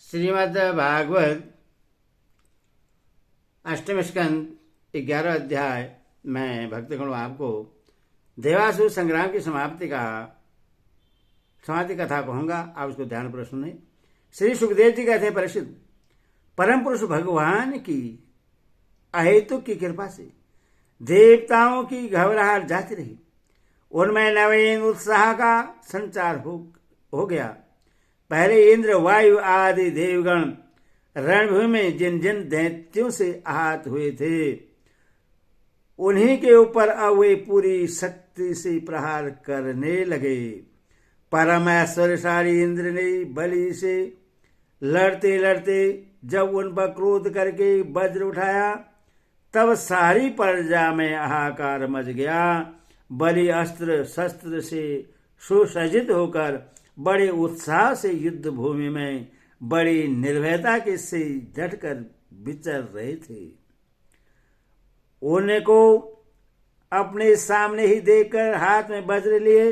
श्रीमद् भागवत अष्टम स्कंद 11 अध्याय में भक्तगण आपको देवासुर संग्राम की समाप्ति कथा कहूंगा। आप उसको ध्यान पर सुने। श्री सुखदेव जी कहते हैं, परीक्षित, परम पुरुष भगवान की अहेतुक की कृपा से देवताओं की घबराहट जाती रही। उनमें नवीन उत्साह का संचार हो गया। पहले इंद्र, वायु आदि देवगण रणभूमि में जिन जिन दैत्यों से आहत हुए थे, उन्हीं के ऊपर अब वे पूरी शक्ति से प्रहार करने लगे। परम ऐश्वर्यशाली इंद्र ने बलि से लड़ते लड़ते जब उन पर क्रोध करके वज्र उठाया, तब सारी प्रजा में हाहाकार मच गया। बलि अस्त्र शस्त्र से सुसज्जित होकर बड़े उत्साह से युद्ध भूमि में बड़ी निर्भयता के से डटकर विचर रहे थे। उनको अपने सामने ही देखकर हाथ में वज्र लिए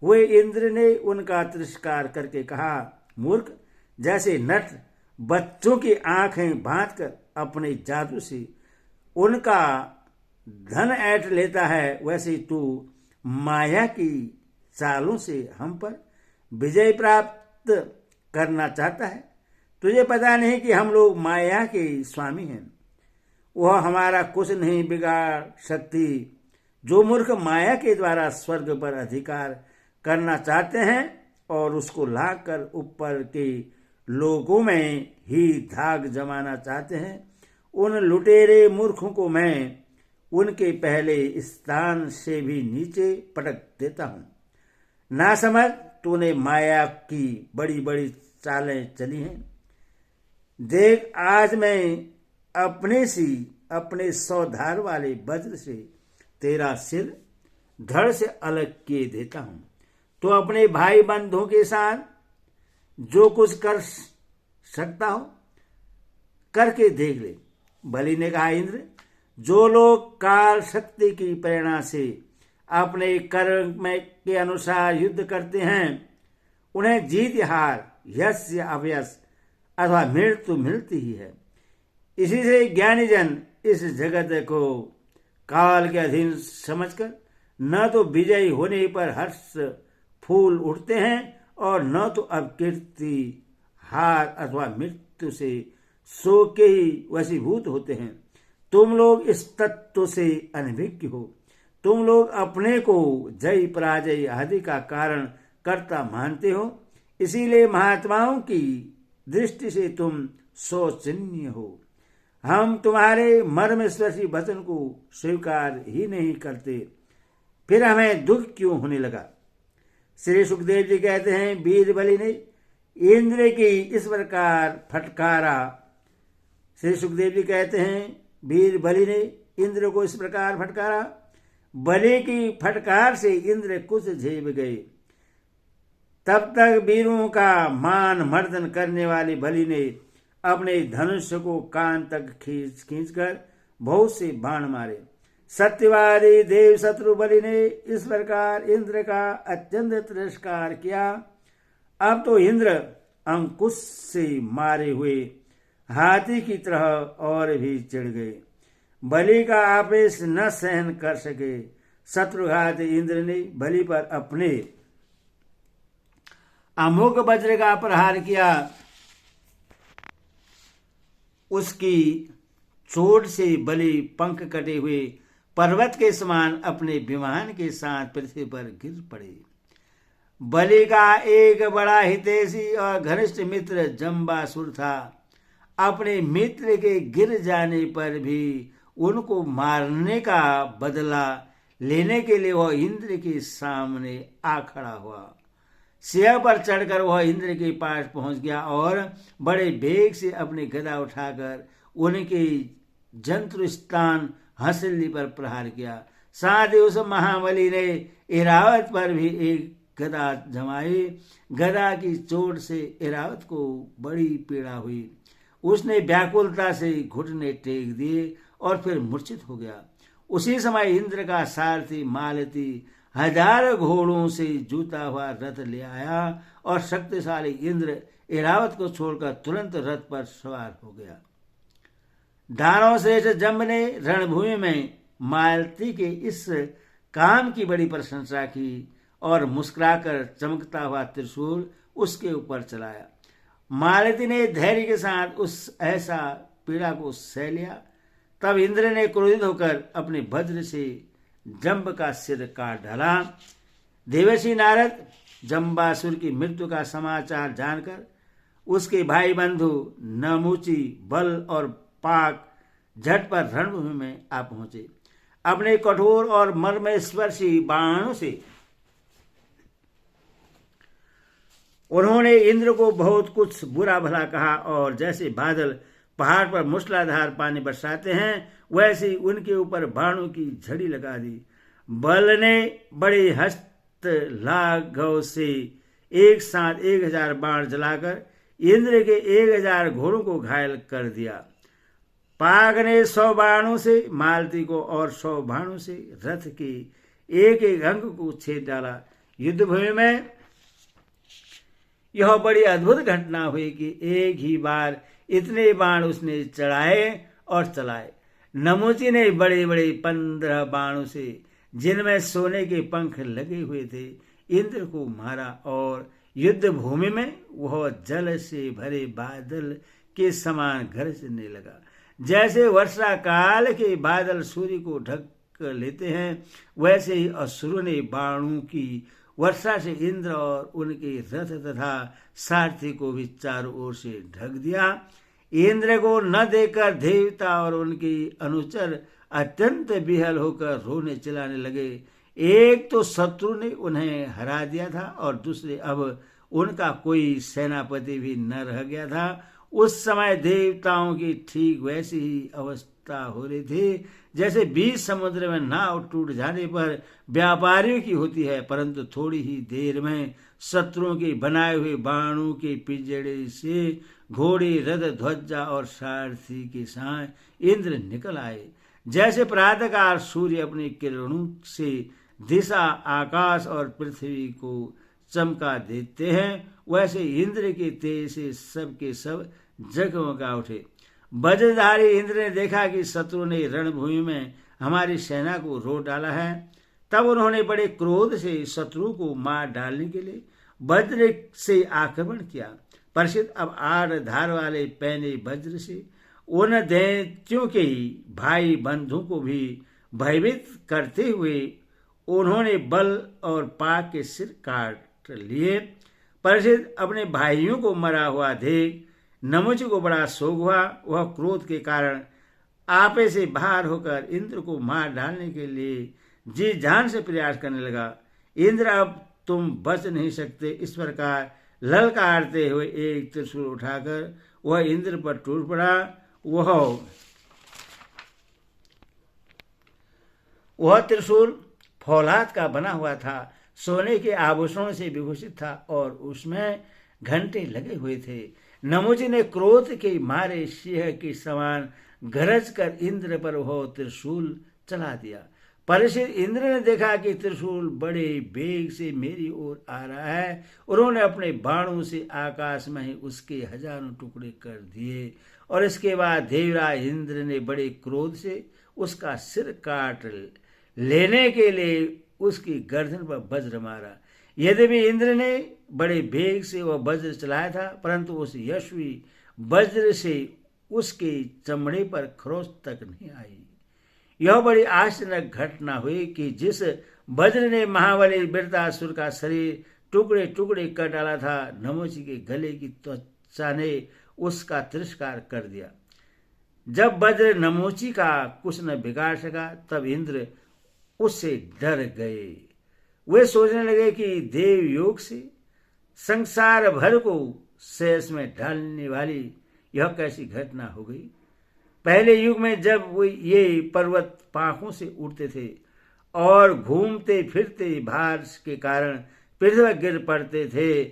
हुए इंद्र ने उनका तिरस्कार करके कहा, मूर्ख, जैसे नट बच्चों की आंखें बांधकर अपने जादू से उनका धन ऐंठ लेता है, वैसे तू माया की चालों से हम पर विजय प्राप्त करना चाहता है। तुझे पता नहीं कि हम लोग माया के स्वामी हैं। वह हमारा कुछ नहीं बिगाड़ सकती। जो मूर्ख माया के द्वारा स्वर्ग पर अधिकार करना चाहते हैं और उसको लाकर ऊपर के लोगों में ही धाक जमाना चाहते हैं, उन लुटेरे मूर्खों को मैं उनके पहले स्थान से भी नीचे पटक देता हूं। ना समझ, तूने माया की बड़ी बड़ी चालें चली हैं। देख, आज मैं अपने 100 धार वाले वज्र से तेरा सिर धड़ से अलग किए देता हूं। तो अपने भाई बंधुओं के साथ जो कुछ कर सकता हो करके देख ले। बलि ने कहा, इंद्र, जो लोग काल शक्ति की प्रेरणा से अपने कर्म के अनुसार युद्ध करते हैं, उन्हें जीत या हार, यश या अवयश अथवा मृत्यु मिलती ही है। इसी से ज्ञानी जन इस जगत को काल के अधीन समझकर न तो विजयी होने पर हर्ष फूल उठते हैं और न तो अपकीर्ति, हार अथवा मृत्यु से शोक के ही वशीभूत होते हैं। तुम लोग इस तत्व से अनभिज्ञ हो। तुम लोग अपने को जय पराजय आदि का कारण कर्ता मानते हो, इसीलिए महात्माओं की दृष्टि से तुम शोचनीय हो। हम तुम्हारे मर्मस्पर्शी वचन को स्वीकार ही नहीं करते, फिर हमें दुख क्यों होने लगा। श्री सुखदेव जी कहते हैं, वीर बलि ने इंद्र की इस प्रकार फटकारा। श्री सुखदेव जी कहते हैं, वीर बलि ने इंद्र को इस प्रकार फटकारा। बलि की फटकार से इंद्र कुछ झेप गए। तब तक वीरों का मान मर्दन करने वाली बलि ने अपने धनुष को कान तक खींचकर बहुत से बाण मारे। सत्यवादी देव शत्रु बलि ने इस प्रकार इंद्र का अत्यंत तिरस्कार किया। अब तो इंद्र अंकुश से मारे हुए हाथी की तरह और भी चिढ़ गए। बलि का आवेश न सहन कर सके। शत्रुघात इंद्र ने बलि पर अपने अमोघ वज्र का प्रहार किया। उसकी चोट से बलि पंख कटे हुए पर्वत के समान अपने विमान के साथ पृथ्वी पर गिर पड़े। बलि का एक बड़ा हितैषी और घनिष्ठ मित्र जम्बासुर था। अपने मित्र के गिर जाने पर भी उनको मारने का बदला लेने के लिए वह इंद्र के सामने आ खड़ा हुआ। सिंह पर चढ़कर वह इंद्र के पास पहुंच गया और बड़े वेग से अपनी गदा उठाकर उनके जंतु स्थान हंसली पर प्रहार किया। साथ ही उस महाबली ने इरावत पर भी एक गदा जमाई। गदा की चोट से इरावत को बड़ी पीड़ा हुई। उसने व्याकुलता से घुटने टेक दिए और फिर मूर्छित हो गया। उसी समय इंद्र का सारथी मालती 1000 घोड़ों से जूता हुआ रथ ले आया और शक्तिशाली इंद्र एरावत को छोड़कर तुरंत रथ पर सवार हो गया। दानव श्रेष्ठ जम्ब ने रणभूमि में मालती के इस काम की बड़ी प्रशंसा की और मुस्कुराकर चमकता हुआ त्रिशूल उसके ऊपर चलाया। मालती ने धैर्य के साथ उस ऐसा पीड़ा को सह लिया। तब इंद्र ने क्रोधित होकर अपने वज्र से जम्ब का सिर काट डाला। देवर्षि नारद जम्बासुर की मृत्यु का समाचार जानकर उसके भाई बंधु नमूची, बल और पाक झट पर रणभूमि में आ पहुंचे। अपने कठोर और मर्मस्पर्शी बाणों से उन्होंने इंद्र को बहुत कुछ बुरा भला कहा और जैसे बादल पहाड़ पर मूसलाधार पानी बरसाते हैं वैसे उनके ऊपर बाणों की झड़ी लगा दी। बल ने बड़े हस्त लाघव से एक साथ 1000 बाण जलाकर इंद्र के 1000 घोड़ों को घायल कर दिया। पाग ने 100 बाणों से मालती को और 100 बाणों से रथ के एक एक अंग को छेद डाला। युद्ध भूमि में यह बड़ी अद्भुत घटना हुई कि एक ही बार इतने बाण उसने चढ़ाए और चलाए। नमूची ने बड़े बड़े 15 बाणों से जिनमें सोने के पंख लगे हुए थे इंद्र को मारा और युद्ध भूमि में वह जल से भरे बादल के समान गरजने लगा। जैसे वर्षा काल के बादल सूर्य को ढक लेते हैं वैसे ही असुरों ने बाणों की वर्षा से इंद्र और उनके रथ तथा सारथी को भी चारों ओर से ढक दिया। इंद्र को न देखकर देवता और उनके अनुचर अत्यंत विहल होकर रोने चिल्लाने लगे। एक तो शत्रु ने उन्हें हरा दिया था और दूसरे अब उनका कोई सेनापति भी न रह गया था। उस समय देवताओं की ठीक वैसी ही अवस्था हो रही थी जैसे बीच समुद्र में नाव टूट जाने पर व्यापारियों की होती है, परंतु थोड़ी ही देर में शत्रुओं के बनाए हुए बाणों के पिंजड़े से घोड़े, रथ, ध्वजा और सारथी के साथ इंद्र निकल आए। जैसे प्रातःकाल सूर्य अपनी किरणों से दिशा, आकाश और पृथ्वी को चमका देते हैं वैसे इंद्र के तेज से सब के सब जगमगा उठे। वज्रधारी इंद्र ने देखा कि शत्रु ने रणभूमि में हमारी सेना को रोक डाला है। तब उन्होंने बड़े क्रोध से शत्रु को मार डालने के लिए वज्र से आक्रमण किया। परिषद अब 8 धार वाले पैने वज्र से उन दैत्यों के ही भाई बंधु को भी भयभीत करते हुए उन्होंने बल और पाक के सिर काट लिए। परिषद अपने भाइयों को मरा हुआ देख नमुच को बड़ा शोक हुआ। वह क्रोध के कारण आपे से बाहर होकर इंद्र को मार डालने के लिए जी जान से प्रयास करने लगा। इंद्र अब तुम बच नहीं सकते, इस प्रकार ललकारते हुए एक त्रिशूल उठाकर वह इंद्र पर टूट पड़ा। वह त्रिशूल फौलाद का बना हुआ था, सोने के आभूषणों से विभूषित था और उसमें घंटे लगे हुए थे। नमुची ने क्रोध के मारे सिंह के समान गरज कर इंद्र पर वह त्रिशूल चला दिया। परिषद इंद्र ने देखा कि त्रिशूल बड़े वेग से मेरी ओर आ रहा है। उन्होंने अपने बाणों से आकाश में ही उसके हजारों टुकड़े कर दिए और इसके बाद देवराज इंद्र ने बड़े क्रोध से उसका सिर काट लेने के लिए उसकी गर्दन पर वज्र मारा। यद्यपि इंद्र ने बड़े वेग से वह वज्र चलाया था, परंतु उस यशस्वी वज्र से उसके चमड़े पर खरोंच तक नहीं आई। यह बड़ी आश्चर्यजनक घटना हुई कि जिस वज्र ने महाबली वृत्रासुर का शरीर टुकड़े टुकड़े कर डाला था, नमुची के गले की त्वचा ने उसका तिरस्कार कर दिया। जब वज्र नमुची का कुछ न बिगाड़ सका तब इंद्र उससे डर गए। वे सोचने लगे कि देव योग से संसार भर को शेष में डालने वाली यह कैसी घटना हो गई। पहले युग में जब ये पर्वत पाखों से उड़ते थे और घूमते फिरते भार के कारण पृथ्वी पर गिर पड़ते थे,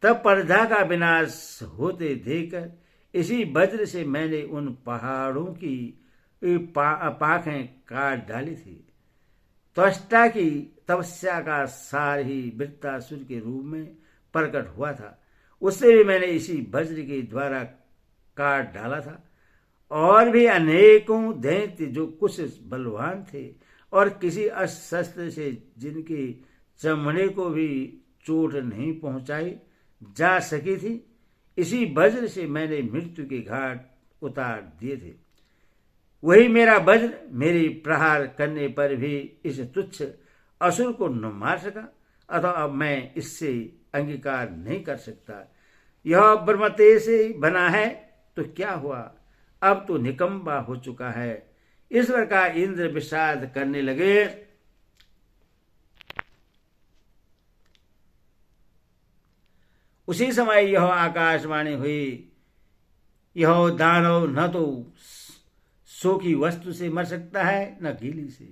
तब पर्दा का विनाश होते देखकर इसी वज्र से मैंने उन पहाड़ों की पाखें काट डाली थी। त्वष्टा की तपस्या का सार ही वृत्रासुर के रूप में प्रकट हुआ था। उससे भी मैंने इसी वज्र के द्वारा काट डाला था। और भी अनेकों दैत्य जो कुछ बलवान थे और किसी अस्त्र से जिनकी चमड़े को भी चोट नहीं पहुंचाई जा सकी थी, इसी वज्र से मैंने मृत्यु के घाट उतार दिए थे। वही मेरा वज्र मेरी प्रहार करने पर भी इस तुच्छ असुर को न मार सका, अतः अब मैं इससे अंगीकार नहीं कर सकता। यह ब्रह्मतेज से बना है तो क्या हुआ, अब तो निकम्बा हो चुका है। इस प्रकार इंद्र विषाद करने लगे। उसी समय यह आकाशवाणी हुई, यह दानव न तो सूखी वस्तु से मर सकता है न गीली से।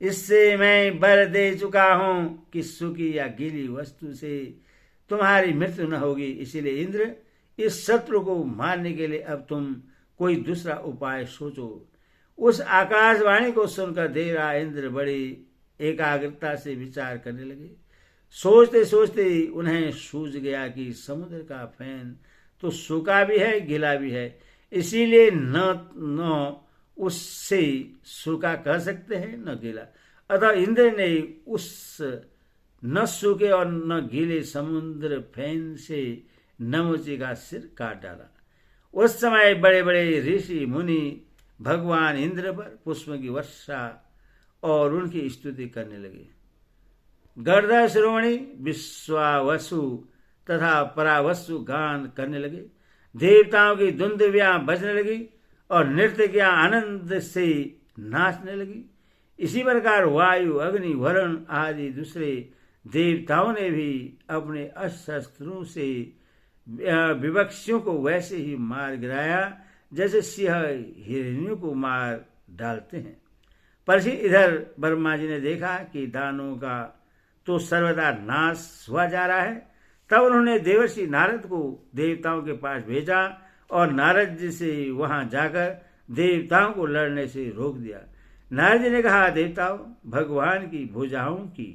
इससे मैं वर दे चुका हूं कि सूखी या गीली वस्तु से तुम्हारी मृत्यु न होगी। इसीलिए इंद्र, इस शत्रु को मारने के लिए अब तुम कोई दूसरा उपाय सोचो। उस आकाशवाणी को सुनकर देवराज इंद्र बड़ी एकाग्रता से विचार करने लगे। सोचते सोचते उन्हें सूझ गया कि समुद्र का फैन तो सूखा भी है गीला भी है, इसीलिए न उससे सूखा कह सकते हैं न गीला। अतः इंद्र ने उस न सूखे और न गीले समुद्र फैन से नमुची का सिर काट डाला। उस समय बड़े बड़े ऋषि मुनि भगवान इंद्र पर पुष्प की वर्षा और उनकी स्तुति करने लगे। गर्दह श्रोणी विश्वावसु तथा परावसु गान करने लगे। देवताओं की दुंदुभियां बजने लगी और नृत्यकियां आनंद से नाचने लगी। इसी प्रकार वायु, अग्नि, वरुण आदि दूसरे देवताओं ने भी अपने अस्त्रों से विवक्षियों को वैसे ही मार गिराया जैसे सिंह हिरनियों को मार डालते हैं। पर इधर ब्रह्मा जी ने देखा कि दानों का तो सर्वदा नाश हुआ जा रहा है। तब उन्होंने देवर्षि नारद को देवताओं के पास भेजा और नारद जी से वहां जाकर देवताओं को लड़ने से रोक दिया। नारद जी ने कहा, देवताओं, भगवान की भुजाओं की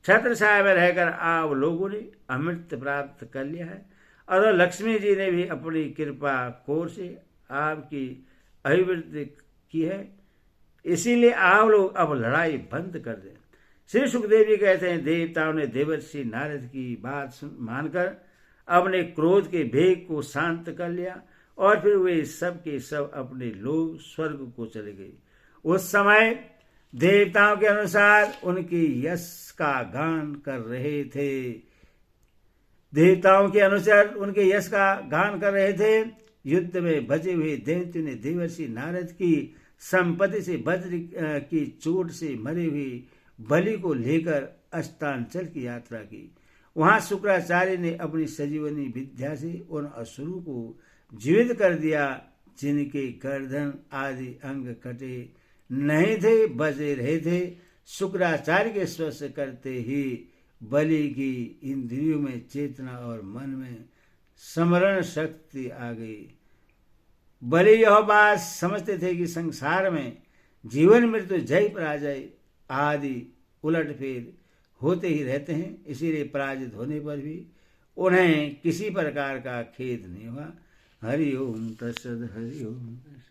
छत्र छाया में रहकर आप लोगों ने अमृत प्राप्त कर लिया है और लक्ष्मी जी ने भी अपनी कृपा कोर से आपकी अभिवृद्धि की है, इसीलिए आप लोग अब लड़ाई बंद कर दें। श्री सुखदेव जी कहते हैं, देवताओं ने देवर्षि नारद की बात मानकर अपने क्रोध के भेग को शांत कर लिया और फिर वे सब के सब अपने लोग स्वर्ग को चले गए। उस समय देवताओं के अनुसार उनकी यश का गान कर रहे थे। देवताओं के अनुसार उनके यश का गान कर रहे थे। युद्ध में बचे हुए दैत्यों ने देवर्षि नारद की संपत्ति से वज्र की चोट से मरे हुए बलि को लेकर अस्तांचल की यात्रा की। वहां शुक्राचार्य ने अपनी संजीवनी विद्या से उन असुरों को जीवित कर दिया जिनके गर्दन आदि अंग कटे नहीं थे, बचे रहे थे। शुक्राचार्य के स्पर्श करते ही बलि की इंद्रियों में चेतना और मन में स्मरण शक्ति आ गई। बलि यह बात समझते थे कि संसार में जीवन मृत्यु, जय पराजय आदि उलटफेर होते ही रहते हैं, इसीलिए पराजित होने पर भी उन्हें किसी प्रकार का खेद नहीं हुआ। हरि ओम तत्सद, हरि ओम तत्सद।